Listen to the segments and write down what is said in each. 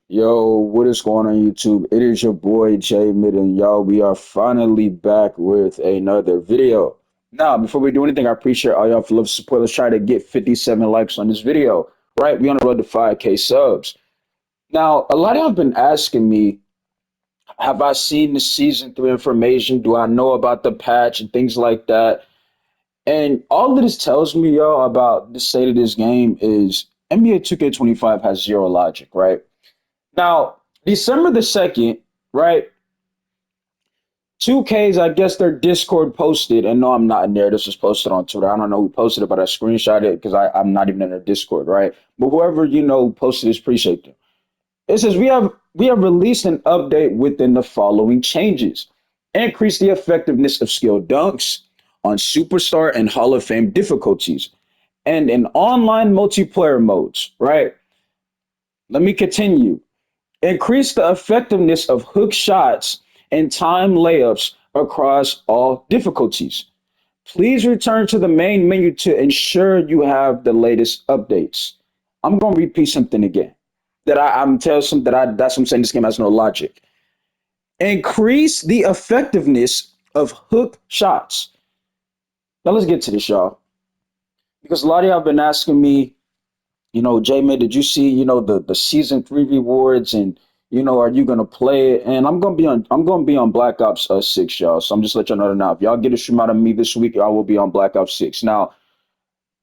Yo, what is going on YouTube? It is your boy Jay Mid, and y'all, we are finally back with another video. Now, before we do anything, I appreciate all y'all for love support. Let's try to get 57 likes on this video. Right? We on the road to 5K subs. Now, a lot of y'all have been asking me, have I seen the season 3 information? Do I know about the patch and things like that? And all of this tells me, y'all, about the state of this game is NBA 2K25 has zero logic, right? Now, December the 2nd, right? 2K's, I guess their Discord posted, and no, I'm not in there. This was posted on Twitter. I don't know who posted it, but I screenshot it because I'm not even in their Discord, right? But whoever posted this, appreciate them. It says we have released an update within the following changes. Increase the effectiveness of skill dunks on superstar and Hall of Fame difficulties and in online multiplayer modes, right? Let me continue. Increase the effectiveness of hook shots and time layups across all difficulties. Please return to the main menu to ensure you have the latest updates. I'm going to repeat something again. I'm telling some that I that's what I'm saying. This game has no logic. Increase the effectiveness of hook shots. Now let's get to this, y'all, because a lot of y'all have been asking me, J Man, did you see, the season 3 rewards and are you gonna play it? And I'm gonna be on Black Ops 6, y'all. So I'm just letting y'all know now. If y'all get a stream out of me this week, I will be on Black Ops 6. Now,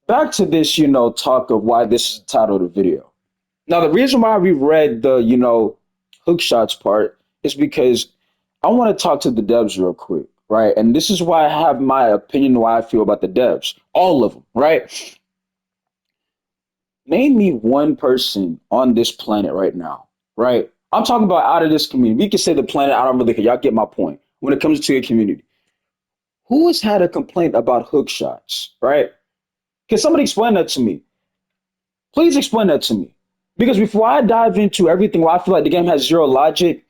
back to this, talk of why this is the title of the video. Now, the reason why we read the, hook shots part is because I want to talk to the devs real quick, right? And this is why I have my opinion, why I feel about the devs, all of them, right? Name me one person on this planet right now, right? I'm talking about out of this community. We can say the planet, I don't really care. Y'all get my point. When it comes to your community, who has had a complaint about hook shots, right? Can somebody explain that to me? Please explain that to me. Because before I dive into everything where I feel like the game has zero logic,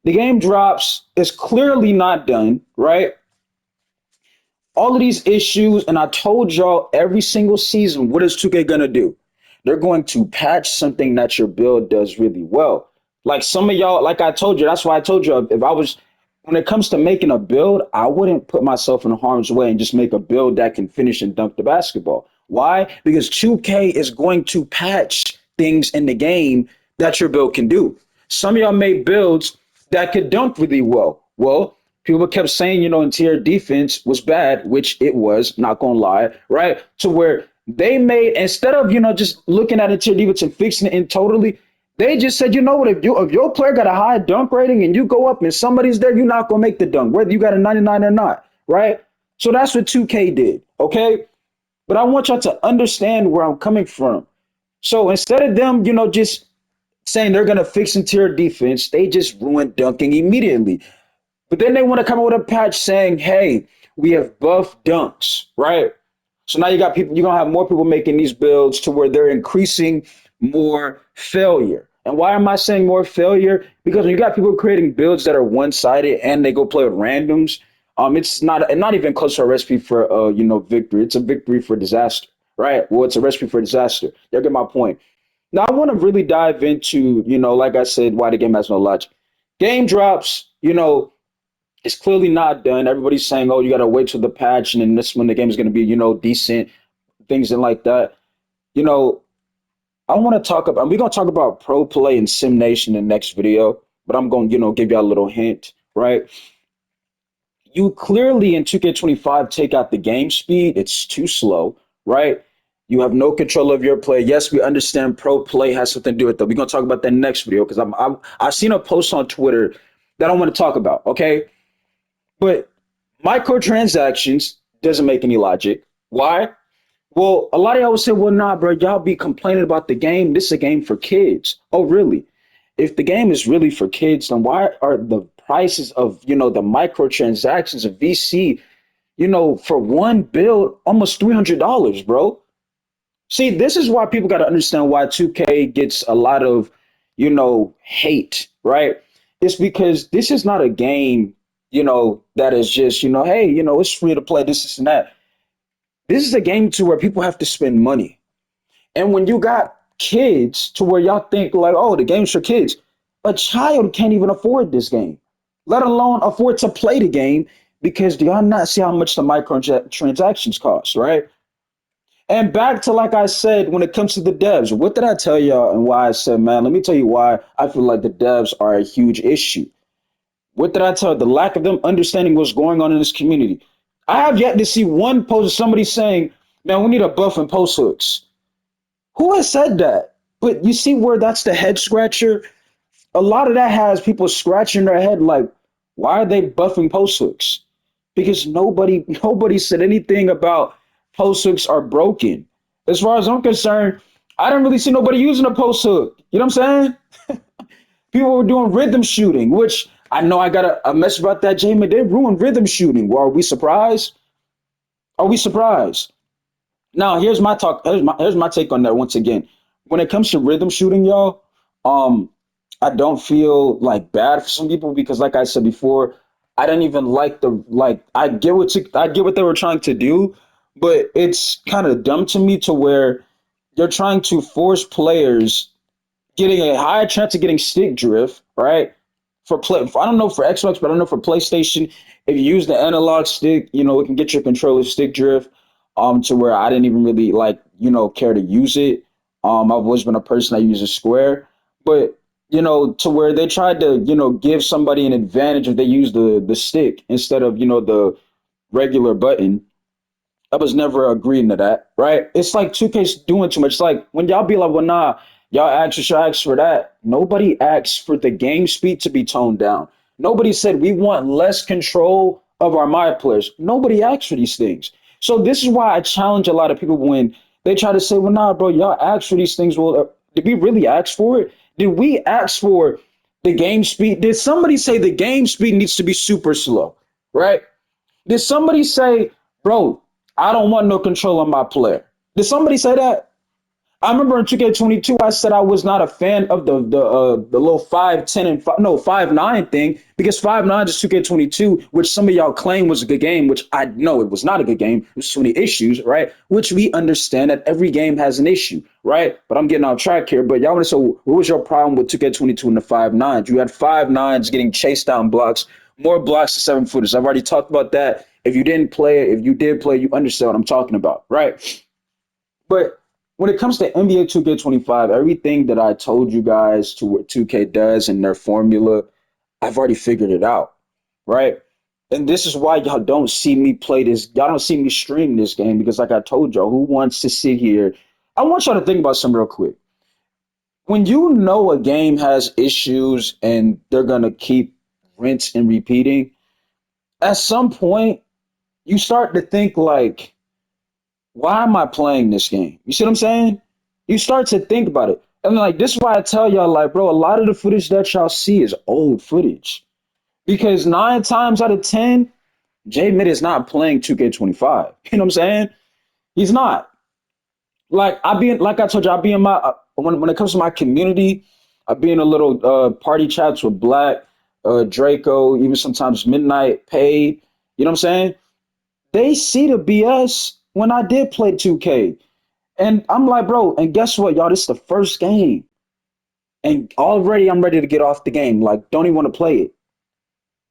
the game drops, is clearly not done, right? All of these issues, and I told y'all every single season, what is 2K gonna do? They're going to patch something that your build does really well. Like some of y'all, like I told you, that's why I told you if I was when it comes to making a build, I wouldn't put myself in harm's way and just make a build that can finish and dunk the basketball. Why? Because 2K is going to patch things in the game that your build can do. Some of y'all made builds that could dunk really well. Well, people kept saying, interior defense was bad, which it was, not gonna lie, right? To where they made instead of just looking at interior defense and fixing it in totally, they just said, you know what, if your player got a high dunk rating and you go up and somebody's there, you're not gonna make the dunk, whether you got a 99 or not, right? So that's what 2K did, okay? But I want y'all to understand where I'm coming from. So instead of them, just saying they're gonna fix interior defense, they just ruined dunking immediately. But then they want to come up with a patch saying, hey, we have buff dunks, right? So now you got people, you're going to have more people making these builds to where they're increasing more failure. And why am I saying more failure? Because when you got people creating builds that are one-sided and they go play with randoms, it's not even close to a recipe for victory. It's a victory for disaster, right? Well, it's a recipe for disaster. You get my point. Now I want to really dive into, like I said, why the game has no logic. Game drops, it's clearly not done. Everybody's saying, "Oh, you got to wait till the patch, and then this when the game is going to be, decent things and like that." You know, I want to talk about. We're going to talk about pro play and sim nation in the next video, but I'm going to, give you a little hint, right? You clearly in 2K25 take out the game speed. It's too slow, right? You have no control of your play. Yes, we understand pro play has something to do with that. We're going to talk about that next video because I've seen a post on Twitter that I want to talk about. Okay, but microtransactions doesn't make any logic. Why? Well, a lot of y'all would say, well, nah, bro, y'all be complaining about the game. This is a game for kids. Oh, really? If the game is really for kids, then why are the prices of, the microtransactions of VC, for one build, almost $300, bro? See, this is why people got to understand why 2K gets a lot of, hate, right? It's because this is not a game, that is just, hey, it's free to play this and that. This is a game to where people have to spend money. And when you got kids to where y'all think like, oh, the game's for kids. A child can't even afford this game, let alone afford to play the game because do y'all not see how much the microtransactions cost, right? And back to like I said, when it comes to the devs, what did I tell y'all and why I said, man, let me tell you why I feel like the devs are a huge issue. What did I tell you? The lack of them understanding what's going on in this community. I have yet to see one post of somebody saying, man, we need a buff and post hooks. Who has said that? But you see where that's the head scratcher? A lot of that has people scratching their head like, why are they buffing post hooks? Because nobody said anything about post hooks are broken. As far as I'm concerned, I don't really see nobody using a post hook. You know what I'm saying? People were doing rhythm shooting, which I know I got a mess about that, Jamie. They ruined rhythm shooting. Well, are we surprised? Are we surprised? Now, here's my talk. Here's my take on that. Once again, when it comes to rhythm shooting, y'all, um, I don't feel like bad for some people because, like I said before, I didn't even like the like. I get what they were trying to do, but it's kind of dumb to me to where they're trying to force players getting a higher chance of getting stick drift, right? I don't know for Xbox, but I don't know for PlayStation. If you use the analog stick, it can get your controller stick drift. To where I didn't even really like, care to use it. I've always been a person that uses square, but to where they tried to, give somebody an advantage if they use the stick instead of, the regular button. I was never agreeing to that, right? It's like 2K's doing too much. It's like when y'all be like, well, nah, y'all ask for that. Nobody asked for the game speed to be toned down. Nobody said we want less control of our my players. Nobody asked for these things. So this is why I challenge a lot of people when they try to say, well, nah, bro, y'all asked for these things. Well, did we really ask for it? Did we ask for the game speed? Did somebody say the game speed needs to be super slow, right? Did somebody say, bro, I don't want no control on my player? Did somebody say that? I remember in 2K22, I said I was not a fan of the little 510 and 5-9 thing because 5-9 is 2K22, which some of y'all claim was a good game, which I know it was not a good game. There's so many issues, right? Which we understand that every game has an issue, right? But I'm getting off track here. But y'all want to say, what was your problem with 2K22 and the 5-9s? You had 5-9s getting chased down blocks, more blocks to 7-footers. I've already talked about that. If you didn't play it, if you did play, you understand what I'm talking about, right? But when it comes to NBA 2K25, everything that I told you guys to what 2K does and their formula, I've already figured it out, right? And this is why y'all don't see me play this. Y'all don't see me stream this game because, like I told y'all, who wants to sit here? I want y'all to think about something real quick. When you know a game has issues and they're going to keep rinse and repeating, at some point, you start to think like, why am I playing this game? You see what I'm saying? You start to think about it. And like this is why I tell y'all, like, bro, a lot of the footage that y'all see is old footage. Because 9 times out of 10, J Mid is not playing 2K25. You know what I'm saying? He's not. Like I told you, I be in my when it comes to my community, I be in a little party chats with Black, Draco, even sometimes Midnight, Paid. You know what I'm saying? They see the BS when I did play 2K. And I'm like, bro, and guess what, y'all? This is the first game. And already I'm ready to get off the game. Like, don't even want to play it.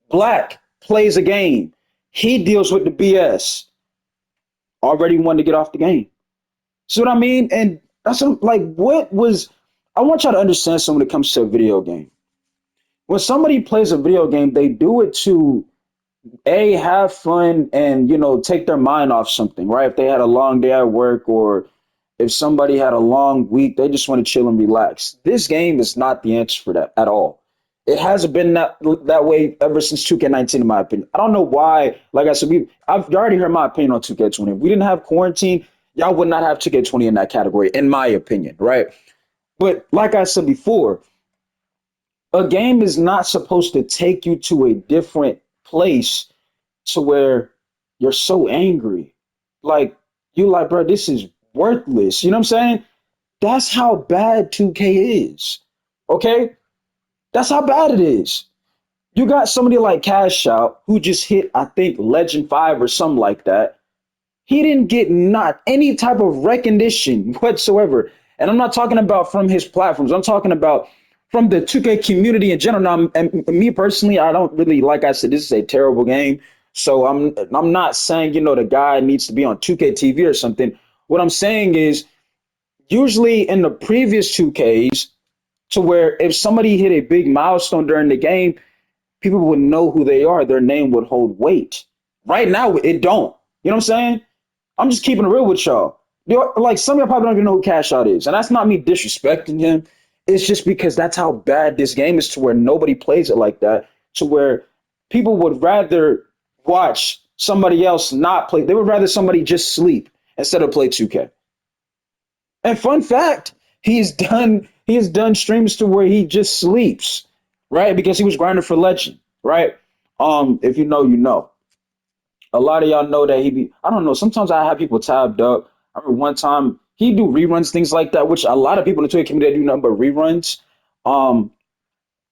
Black plays a game. He deals with the BS. Already wanted to get off the game. See what I mean? And that's like, what was, I want y'all to understand something when it comes to a video game. When somebody plays a video game, they do it to have fun and take their mind off something, right? If they had a long day at work or if somebody had a long week, they just want to chill and relax. This game is not the answer for that at all. It hasn't been that way ever since 2K19, in my opinion. I don't know why. Like I said, I've you already heard my opinion on 2K20. If we didn't have quarantine, y'all would not have 2K20 in that category, in my opinion, right? But like I said before, a game is not supposed to take you to a different place to where you're so angry. Like, you like, bro, this is worthless. You know what I'm saying? That's how bad 2K is. Okay? That's how bad it is. You got somebody like Cash Out who just hit, I think, Legend 5 or something like that. He didn't get not any type of recognition whatsoever. And I'm not talking about from his platforms. I'm talking about from the 2K community in general. Now, and me personally, I don't really like. I said, this is a terrible game. So I'm not saying the guy needs to be on 2K TV or something. What I'm saying is usually in the previous 2Ks to where if somebody hit a big milestone during the game, people would know who they are. Their name would hold weight. Right now, it don't. You know what I'm saying? I'm just keeping it real with y'all. Like some of y'all probably don't even know who Cash Out is, and that's not me disrespecting him. It's just because that's how bad this game is to where nobody plays it like that. To where people would rather watch somebody else not play. They would rather somebody just sleep instead of play 2K. And fun fact, he has done streams to where he just sleeps, right? Because he was grinding for Legend, right? If you know, you know. A lot of y'all know that he be. I don't know. Sometimes I have people tabbed up. I remember one time he do reruns, things like that, which a lot of people in the Twitter community do nothing but reruns. Um,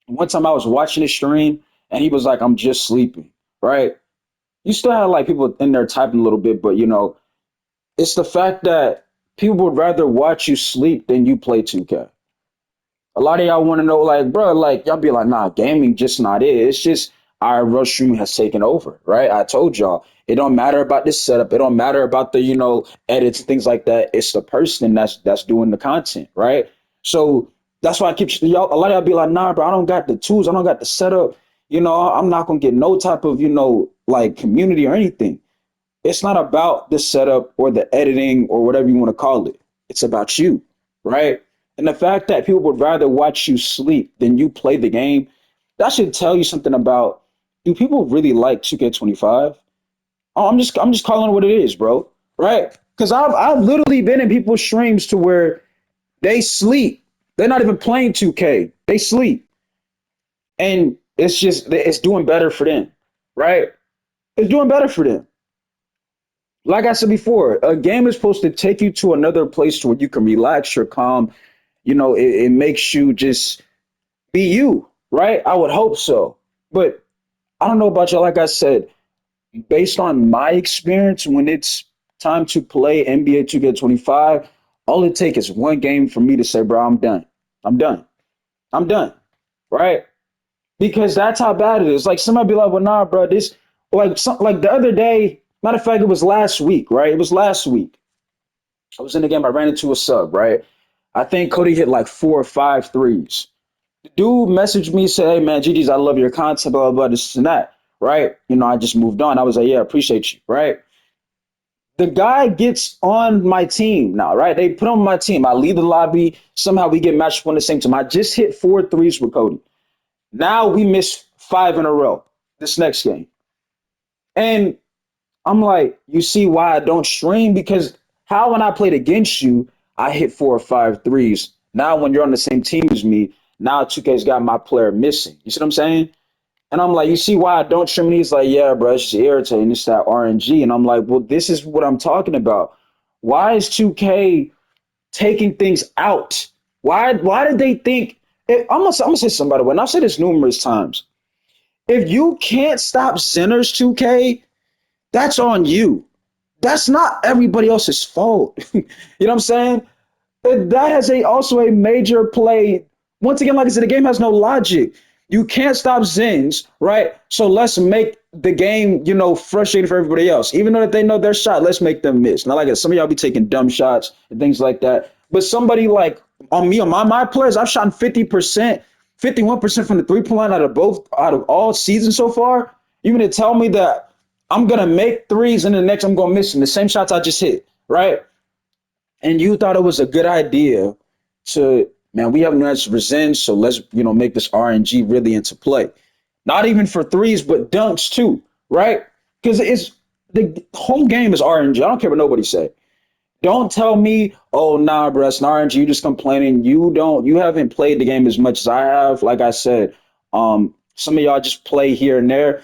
One time I was watching his stream and he was like, "I'm just sleeping," right? You still have like people in there typing a little bit, but it's the fact that people would rather watch you sleep than you play 2K. A lot of y'all want to know, like, bro, like, y'all be like, nah, gaming just not it. It's just our rush streaming has taken over, right? I told y'all, it don't matter about this setup. It don't matter about the, edits and things like that. It's the person that's doing the content, right? So that's why I keep y'all. A lot of y'all be like, nah, bro, I don't got the tools. I don't got the setup. I'm not gonna get no type of, like community or anything. It's not about the setup or the editing or whatever you want to call it. It's about you, right? And the fact that people would rather watch you sleep than you play the game, that should tell you something about, do people really like 2K25? Oh, I'm just calling it what it is, bro. Right? Because I've literally been in people's streams to where they sleep. They're not even playing 2K. They sleep. And it's doing better for them. Right? It's doing better for them. Like I said before, a game is supposed to take you to another place where you can relax, you're calm. It makes you just be you, right? I would hope so. But I don't know about you. Like I said, based on my experience, when it's time to play NBA 2K25, all it takes is one game for me to say, bro, I'm done. I'm done. I'm done. Right? Because that's how bad it is. Like somebody be like, well, nah, bro, this like the other day, matter of fact, it was last week, right? It was last week. I was in the game, I ran into a sub, right? I think Cody hit like four or five threes. The dude messaged me, said, hey man, GG's, I love your content, blah, blah, blah, this and that, right? I just moved on. I was like, yeah, I appreciate you, right? The guy gets on my team now, right? They put on my team. I leave the lobby. Somehow we get matched up on the same team. I just hit four threes with Cody. Now we miss five in a row this next game. And I'm like, you see why I don't stream? Because how when I played against you, I hit four or five threes. Now when you're on the same team as me, now 2K's got my player missing. You see what I'm saying? And I'm like, you see why I don't stream? And he's like, yeah, bro, it's just irritating. It's that RNG. And I'm like, well, this is what I'm talking about. Why is 2K taking things out? Why did they think? I'm gonna say something by the way, and I've said this numerous times. If you can't stop Zenner's 2K, that's on you. That's not everybody else's fault. You know what I'm saying? That has also a major play. Once again, like I said, the game has no logic. You can't stop Zens, right? So let's make the game, frustrating for everybody else. Even though that they know their shot, let's make them miss. Not like some of y'all be taking dumb shots and things like that. But somebody like on me, on my players, I've shot 50%, 51% from the three-point line out of all seasons so far. You mean to tell me that I'm gonna make threes and the next I'm gonna miss them, the same shots I just hit, right? And you thought it was a good idea to, man, we have no answer for Zen, so let's make this RNG really into play. Not even for threes, but dunks too, right? Because it's the whole game is RNG. I don't care what nobody say. Don't tell me, oh nah, bro, it's an RNG. You just complaining. You haven't played the game as much as I have. Like I said, some of y'all just play here and there.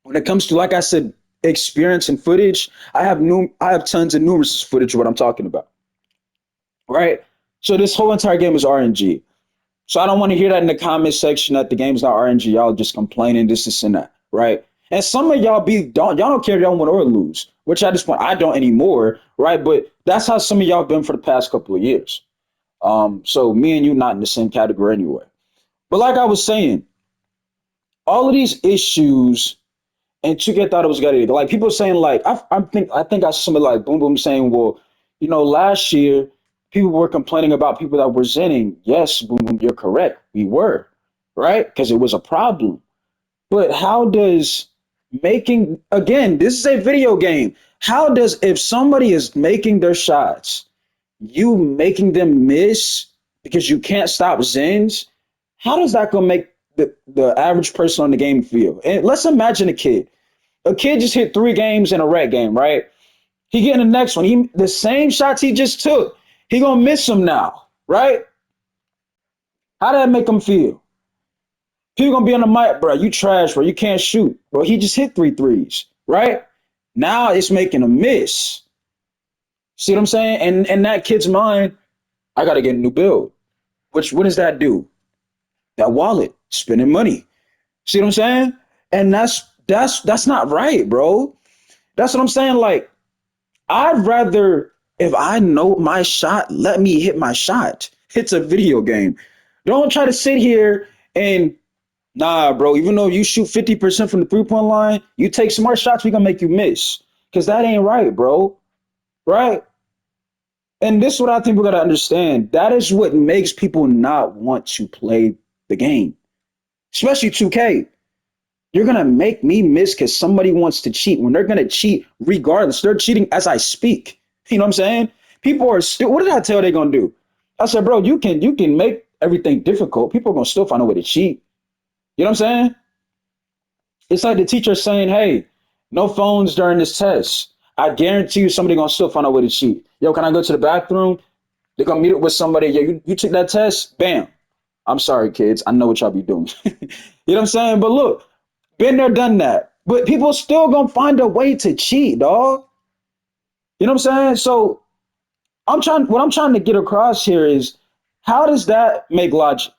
When it comes to, like I said, experience and footage, I have tons of numerous footage of what I'm talking about, right? So this whole entire game is RNG. So I don't want to hear that in the comment section that the game's not RNG. Y'all just complaining this and that, right? And some of y'all don't care if y'all win or lose, which at this point I don't anymore, right? But that's how some of y'all been for the past couple of years. So me and you not in the same category anyway. But like I was saying, all of these issues, and 2K thought it was good. Like people saying, like I think I saw somebody like Boom Boom saying, well, last year people were complaining about people that were zinning. Yes, Boom Boom, you're correct. We were, right? Because it was a problem. But how does making, again, this is a video game. How does, if somebody is making their shots, you making them miss because you can't stop Zens, how does that gonna make the average person on the game feel? And let's imagine a kid. A kid just hit 3 games in a red game, right? He getting the next one. He the same shots he just took. He gonna miss them now, right? How did that make him feel? People gonna be on the mic, bro. You trash, bro. You can't shoot, bro. He just hit three threes, right? Now it's making a miss. See what I'm saying? And in that kid's mind, I gotta get a new build. Which what does that do? That wallet, spending money. See what I'm saying? And that's not right, bro. That's what I'm saying. Like, I'd rather, if I know my shot, let me hit my shot. It's a video game. Don't try to sit here and, nah, bro, even though you shoot 50% from the 3 point line, you take smart shots, we gonna make you miss. Because that ain't right, bro. Right? And this is what I think we gotta understand. That is what makes people not want to play the game, especially 2K. You're gonna make me miss because somebody wants to cheat when they're gonna cheat regardless. They're cheating as I speak. You know what I'm saying? People are still. What did I tell they gonna do? I said, bro, you can make everything difficult. People are gonna still find a way to cheat. You know what I'm saying? It's like the teacher saying, hey, no phones during this test. I guarantee you somebody gonna still find a way to cheat. Yo, can I go to the bathroom? They're gonna meet up with somebody. Yo, you took that test? Bam. I'm sorry, kids. I know what y'all be doing. You know what I'm saying? But look, been there, done that. But people still gonna find a way to cheat, dog. You know what I'm saying? So what I'm trying to get across here is how does that make logic?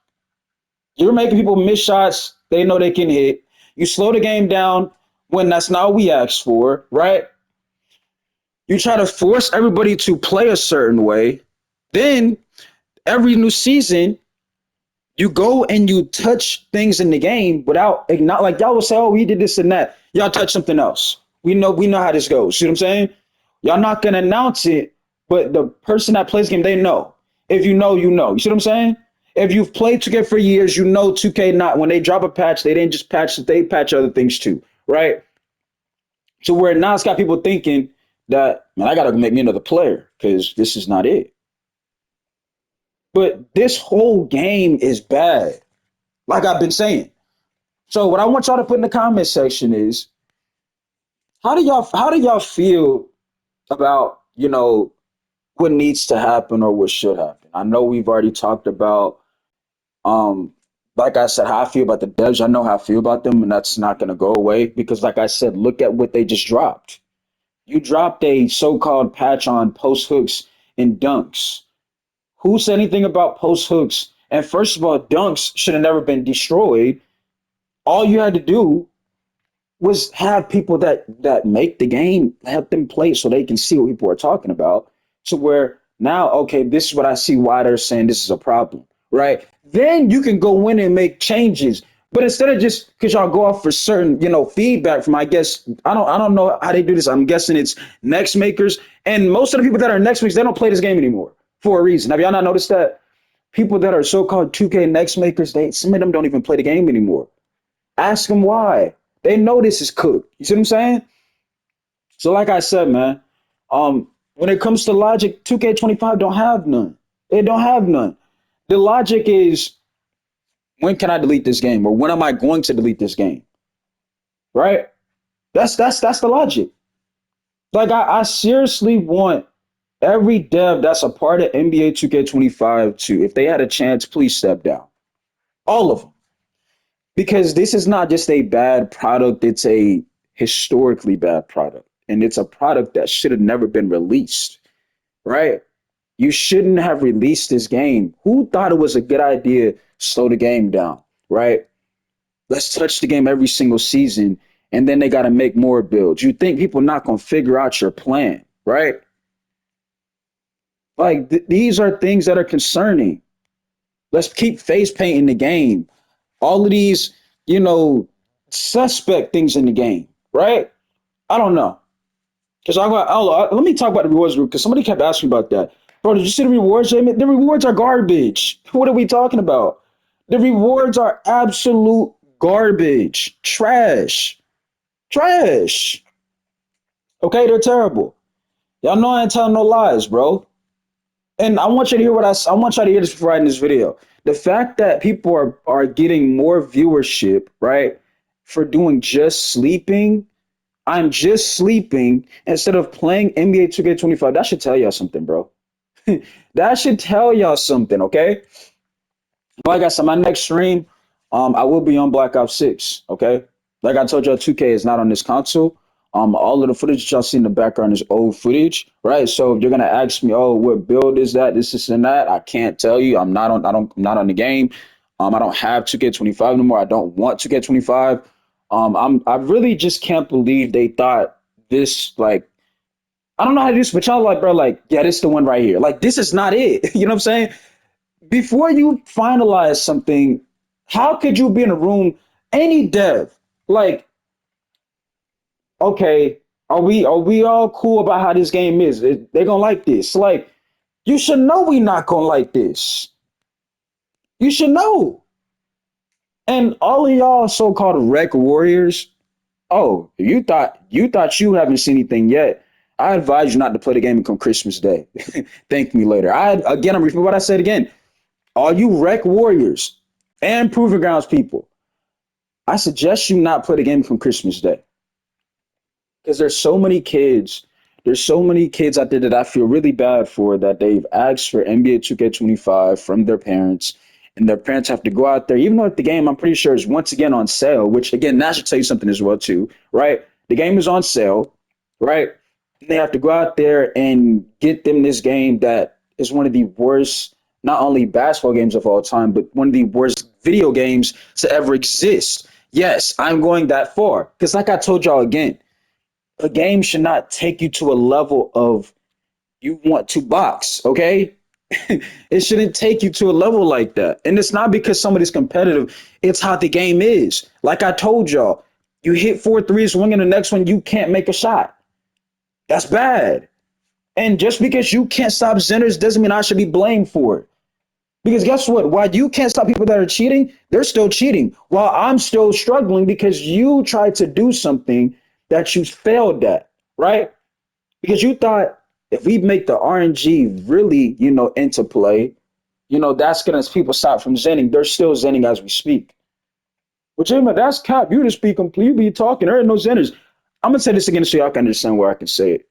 You're making people miss shots they know they can hit. You slow the game down when that's not what we asked for, right? You try to force everybody to play a certain way. Then every new season, you go and you touch things in the game without not like y'all will say, oh, we did this and that. Y'all touch something else. We know how this goes. See what I'm saying? Y'all not gonna announce it, but the person that plays the game, they know. If you know, you know. You see what I'm saying? If you've played 2K for years, you know 2K not when they drop a patch, they didn't just patch it, they patch other things too, right? To where now it's got people thinking that, man, I gotta make me another player because this is not it. But this whole game is bad, like I've been saying. So what I want y'all to put in the comment section is how do y'all feel about what needs to happen or what should happen? I know we've already talked about um like I said how I feel about the devs. I know how I feel about them, and that's not going to go away because like I said, look at what they just dropped. You dropped a so-called patch on post hooks and dunks. Who said anything about post hooks? And first of all, dunks should have never been destroyed. All you had to do was have people that make the game have them play so they can see what people are talking about. To where now, okay, this is what I see why they're saying this is a problem, right? Then you can go in and make changes. But instead of just because y'all go off for certain, feedback from I guess I don't know how they do this. I'm guessing it's next makers. And most of the people that are next makers, they don't play this game anymore for a reason. Have y'all not noticed that? People that are so-called 2K next makers, some of them don't even play the game anymore. Ask them why. They know this is cooked. You see what I'm saying? So, like I said, man, when it comes to logic, 2K25 don't have none. It don't have none. The logic is when can I delete this game, or when am I going to delete this game? Right? That's the logic. Like I seriously want every dev that's a part of NBA 2K25 to, if they had a chance, please step down. All of them. Because this is not just a bad product, it's a historically bad product. And it's a product that should have never been released, right? You shouldn't have released this game. Who thought it was a good idea to slow the game down, right? Let's touch the game every single season, and then they got to make more builds. You think people not going to figure out your plan, right? Like these are things that are concerning. Let's keep face painting the game. all of these, you know, suspect things in the game, right? I don't know. Because let me talk about the rewards group because somebody kept asking about that. Bro, did you see the rewards, Jamie? The rewards are garbage. What are we talking about? The rewards are absolute garbage. Trash. Trash. Okay, they're terrible. Y'all know I ain't telling no lies, bro. And I want you to hear I want y'all to hear this before I end this video. The fact that people are getting more viewership, right, for doing just sleeping. I'm just sleeping instead of playing NBA 2K25. That should tell y'all something, bro. That should tell y'all something, okay? Like I said, my next stream, I will be on Black Ops 6, okay? Like I told y'all, 2K is not on this console. All of the footage that y'all see in the background is old footage, right? So if you're gonna ask me, oh, what build is that? This and that, I can't tell you. I'm not on the game. I don't have 2K25 anymore. I don't want 2K25. I really just can't believe they thought this, like, I don't know how to do this, but y'all like, bro, like, yeah, this is the one right here. Like, this is not it. You know what I'm saying? Before you finalize something, how could you be in a room, any dev, like, okay, are we all cool about how this game is? They gonna like this. Like, you should know we not gonna like this. You should know. And all of y'all so-called rec warriors, oh, you thought you haven't seen anything yet. I advise you not to play the game until Christmas Day. Thank me later. I'm repeating what I said again. All you rec warriors and proving grounds people, I suggest you not play the game from Christmas Day because there's so many kids out there that I feel really bad for that they've asked for NBA 2K25 from their parents, and their parents have to go out there, even though the game I'm pretty sure is once again on sale. Which again, that should tell you something as well too, right? The game is on sale, right? They have to go out there and get them this game that is one of the worst, not only basketball games of all time, but one of the worst video games to ever exist. Yes, I'm going that far because, like I told y'all again, a game should not take you to a level of you want to box, okay? It shouldn't take you to a level like that. And it's not because somebody's competitive, it's how the game is. Like I told y'all, you hit four threes, swinging the next one, you can't make a shot. That's bad. And just because you can't stop sinners doesn't mean I should be blamed for it. Because guess what? While you can't stop people that are cheating, they're still cheating. While I'm still struggling because you tried to do something that you failed at, right? Because you thought if we make the RNG really, into play, that's gonna people stop from zenning. They're still zenning as we speak. Which that's cap. You just be completely talking. There ain't no zenners. I'm gonna say this again so y'all can understand where I can say it.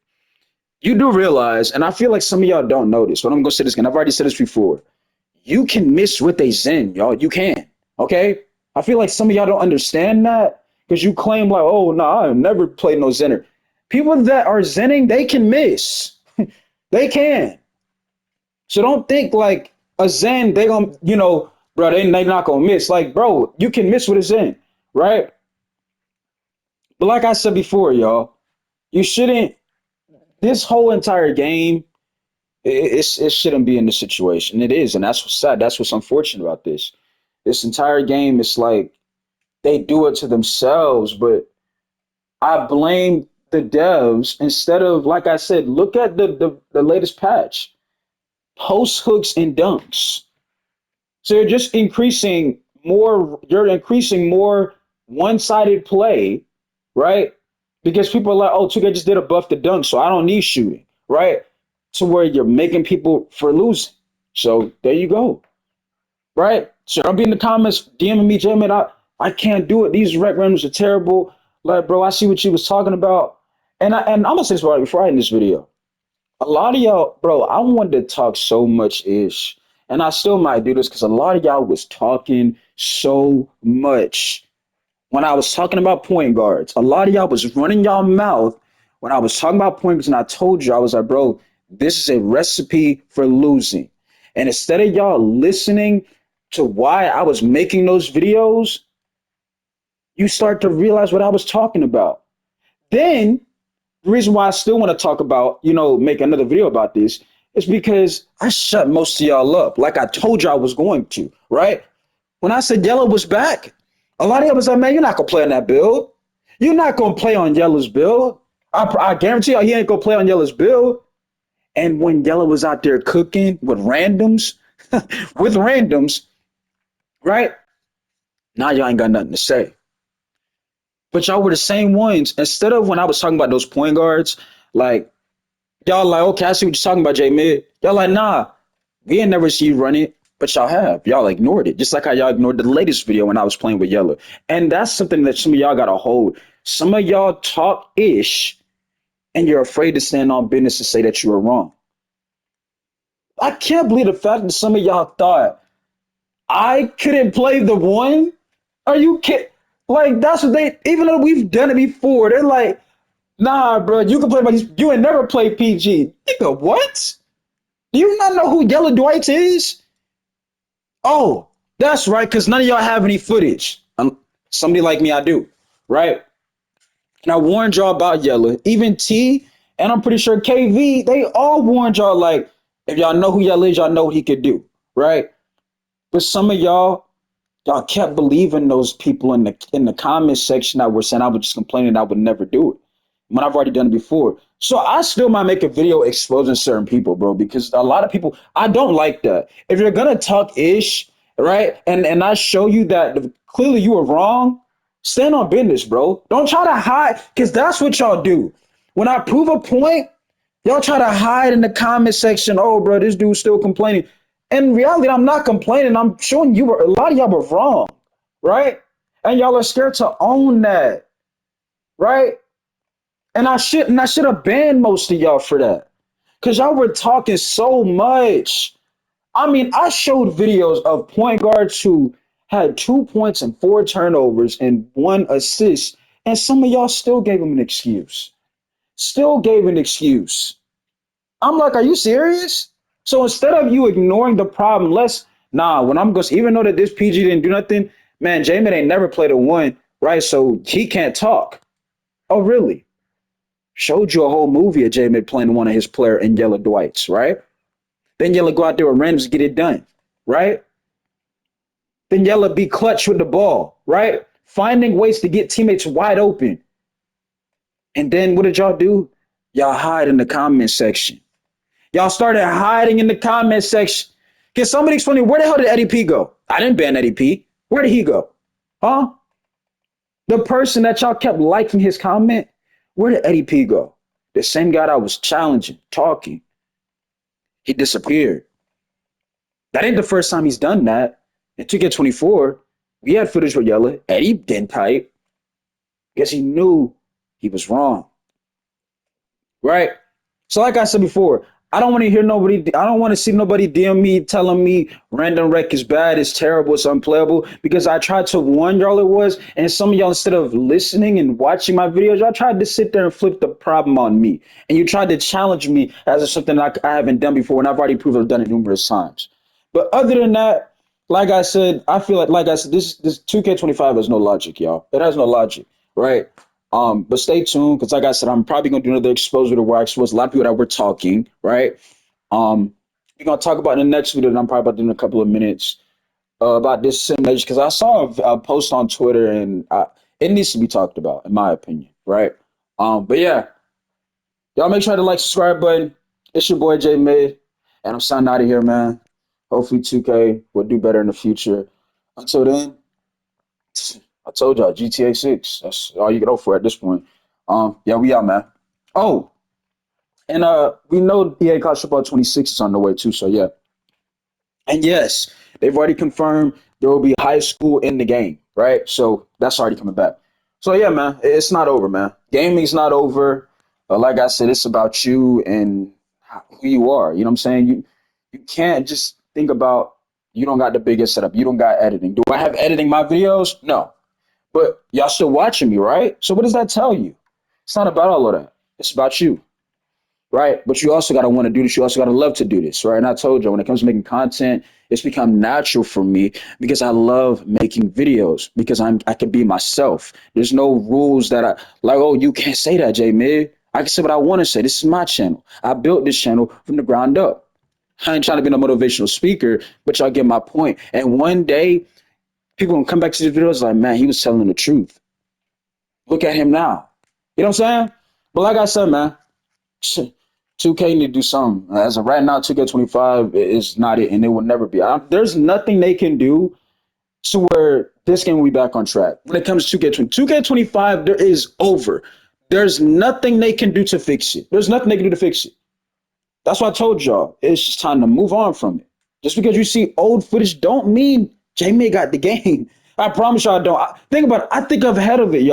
You do realize, and I feel like some of y'all don't know this, but I'm gonna say this again. I've already said this before. You can miss with a zen, y'all. You can. Okay? I feel like some of y'all don't understand that because you claim like, oh no, I've never played no zenner. People that are zenning, they can miss. They can. So don't think like a zen, they gonna, bro, they not gonna miss. Like, bro, you can miss with a zen, right? But like I said before, y'all, you shouldn't. This whole entire game, it shouldn't be in this situation. It is, and that's what's sad. That's what's unfortunate about this. This entire game, it's like they do it to themselves, but I blame the devs instead of, like I said, look at the latest patch. Post hooks and dunks. So you're increasing more one-sided play, right? Because people are like, oh, 2K just did a buff to dunk, so I don't need shooting, right? To where you're making people for losing. So there you go, right? So don't be in the comments DMing me, J man, I can't do it. These rec runs are terrible. Like, bro, I see what you was talking about. And I'm gonna say this right before I end this video. A lot of y'all, bro, I wanted to talk so much ish. And I still might do this because a lot of y'all was talking so much when I was talking about point guards. A lot of y'all was running y'all mouth when I was talking about point guards. And I told you, I was like, bro, this is a recipe for losing. And instead of y'all listening to why I was making those videos, you start to realize what I was talking about. Then the reason why I still want to talk about, make another video about this is because I shut most of y'all up, like I told you I was going to, right? When I said Yellow was back, a lot of y'all was like, man, you're not gonna play on that build. You're not gonna play on Yellow's build. I guarantee you, he ain't gonna play on Yellow's build. And when Yellow was out there cooking with randoms, with randoms, right? Now y'all ain't got nothing to say. But y'all were the same ones. Instead of when I was talking about those point guards, like y'all like, okay, I see what you're talking about, J Mid. Y'all like, nah, we ain't never see you run it, but y'all have. Y'all ignored it. Just like how y'all ignored the latest video when I was playing with Yellow. And that's something that some of y'all gotta hold. Some of y'all talk ish and you're afraid to stand on business to say that you were wrong. I can't believe the fact that some of y'all thought I couldn't play the one. Are you kidding? Like that's what they. Even though we've done it before, they're like, "Nah, bro, you can play, but you ain't never played PG." Nigga, what? Do you not know who Yellow Dwight is? Oh, that's right, because none of y'all have any footage. Somebody like me, I do, right? And I warned y'all about Yellow. Even T, and I'm pretty sure KV, they all warned y'all like, if y'all know who Yellow is, y'all know what he could do, right? But some of y'all kept believing those people in the comment section that were saying I was just complaining I would never do it when I've already done it before. So I still might make a video exposing certain people, bro, because a lot of people I don't like that. If you're gonna talk ish, right, and I show you that clearly you were wrong, stand on business, bro. Don't try to hide, because that's what y'all do. When I prove a point, y'all try to hide in the comment section. Oh, bro, this dude's still complaining. In reality, I'm not complaining. I'm showing you a lot of y'all were wrong, right? And y'all are scared to own that, right? And I should have banned most of y'all for that. Cause y'all were talking so much. I mean, I showed videos of point guards who had 2 points and four turnovers and one assist, and some of y'all still gave them an excuse. Still gave an excuse. I'm like, are you serious? So instead of you ignoring the problem, when I'm going, even though that this PG didn't do nothing, man, Jamin ain't never played a one, right? So he can't talk. Oh, really? Showed you a whole movie of Jamin playing one of his player in Yellow Dwights, right? Then Yellow go out there with randoms, get it done, right? Then Yellow be clutch with the ball, right? Finding ways to get teammates wide open. And then what did y'all do? Y'all hide in the comment section. Y'all started hiding in the comment section. Can somebody explain where the hell did Eddie P go? I didn't ban Eddie P. Where did he go? Huh? The person that y'all kept liking his comment, where did Eddie P go? The same guy that was challenging, talking. He disappeared. That ain't the first time he's done that. In 2K24, we had footage with Yella. Eddie didn't type. Guess he knew he was wrong. Right? So like I said before, I don't want to hear nobody. I don't want to see nobody DM me telling me random wreck is bad, it's terrible, it's unplayable. Because I tried to warn y'all it was, and some of y'all instead of listening and watching my videos, y'all tried to sit there and flip the problem on me, and you tried to challenge me as something I haven't done before, and I've already proved I've done it numerous times. But other than that, like I said, I feel like I said, this 2K25 has no logic, y'all. It has no logic, right? But stay tuned because, like I said, I'm probably gonna do another exposure to where I expose a lot of people that we're talking, right? We're gonna talk about in the next video that I'm probably about to do in a couple of minutes about this simulation because I saw a post on Twitter and it needs to be talked about, in my opinion, right? But yeah, y'all make sure to like, subscribe button. It's your boy J Mid, and I'm signing out of here, man. Hopefully 2K will do better in the future. Until then, I told y'all GTA 6. That's all you can hope for at this point. Yeah, we out, man. Oh, and we know EA College Football 26 is on the way too. So yeah. And yes, they've already confirmed there will be high school in the game, right? So that's already coming back. So yeah, man, it's not over, man. Gaming's not over. Like I said, it's about you and who you are. You know what I'm saying? You can't just think about you don't got the biggest setup. You don't got editing. Do I have editing my videos? No. But y'all still watching me, right? So what does that tell you? It's not about all of that. It's about you, right? But you also got to want to do this. You also got to love to do this, right? And I told you, when it comes to making content, it's become natural for me because I love making videos because I can be myself. There's no rules that I like. Oh, you can't say that, J Mid. I can say what I want to say. This is my channel. I built this channel from the ground up. I ain't trying to be a motivational speaker, but y'all get my point. And one day People gonna come back to these videos like, man, he was telling the truth. Look at him now. You know what I'm saying? But like I said, man, 2K need to do something. As of right now, 2K25 is not it, and it will never be. There's nothing they can do to where this game will be back on track. When it comes to 2K20, 2K25, there is over. There's nothing they can do to fix it. There's nothing they can do to fix it. That's why I told y'all it's just time to move on from it. Just because you see old footage don't mean J May got the game. I promise y'all I don't. Think about it. I think ahead of it, y'all.